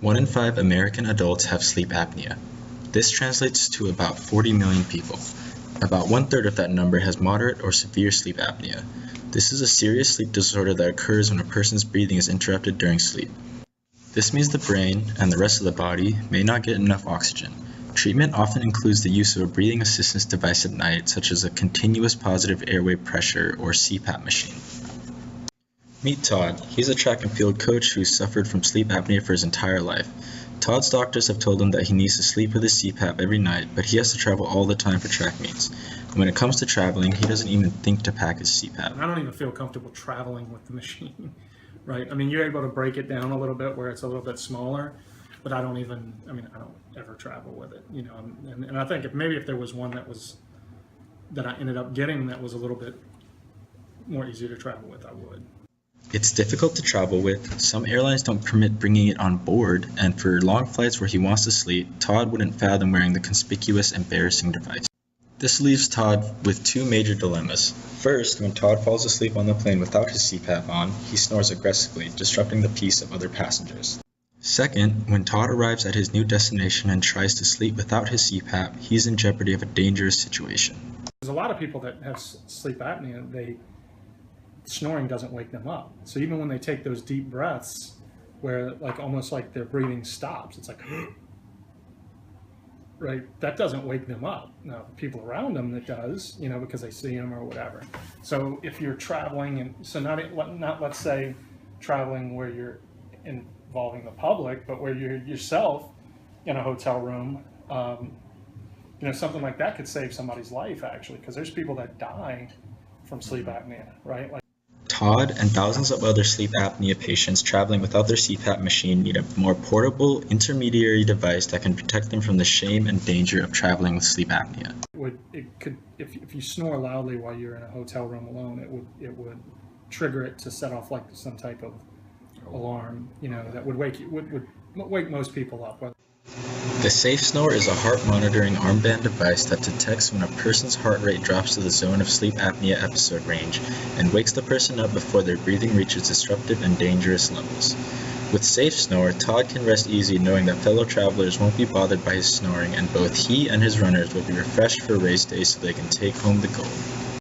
1 in 5 American adults have sleep apnea. This translates to about 40 million people. About 1/3 of that number has moderate or severe sleep apnea. This is a serious sleep disorder that occurs when a person's breathing is interrupted during sleep. This means the brain and the rest of the body may not get enough oxygen. Treatment often includes the use of a breathing assistance device at night, such as a continuous positive airway pressure or CPAP machine. Meet Todd. He's a track and field coach who's suffered from sleep apnea for his entire life. Todd's doctors have told him that he needs to sleep with his CPAP every night, but he has to travel all the time for track meets. When it comes to traveling, he doesn't even think to pack his CPAP. I don't even feel comfortable traveling with the machine, right? I mean, you're able to break it down a little bit where it's a little bit smaller, but I don't ever travel with it, you know. And I think if there was one that I ended up getting that was a little bit more easy to travel with, I would. It's difficult to travel with. Some airlines don't permit bringing it on board, and for long flights where he wants to sleep, Todd wouldn't fathom wearing the conspicuous, embarrassing device. This leaves Todd with two major dilemmas. First, when Todd falls asleep on the plane without his CPAP on, he snores aggressively, disrupting the peace of other passengers. Second, when Todd arrives at his new destination and tries to sleep without his CPAP, he's in jeopardy of a dangerous situation. There's a lot of people that have sleep apnea, snoring doesn't wake them up. So even when they take those deep breaths where almost like their breathing stops, it's like, right? That doesn't wake them up. Now, people around them that does, you know, because they see them or whatever. So if you're traveling, and so not let's say traveling where you're involving the public, but where you're yourself in a hotel room, you know, something like that could save somebody's life actually, because there's people that die from sleep apnea, right? Todd and thousands of other sleep apnea patients traveling without their CPAP machine need a more portable, intermediary device that can protect them from the shame and danger of traveling with sleep apnea. If you snore loudly while you're in a hotel room alone, it would trigger it to set off like some type of alarm, you know, that would wake most people up. The Safe Snore is a heart monitoring armband device that detects when a person's heart rate drops to the zone of sleep apnea episode range and wakes the person up before their breathing reaches disruptive and dangerous levels. With Safe Snore, Todd can rest easy knowing that fellow travelers won't be bothered by his snoring, and both he and his runners will be refreshed for race day so they can take home the gold.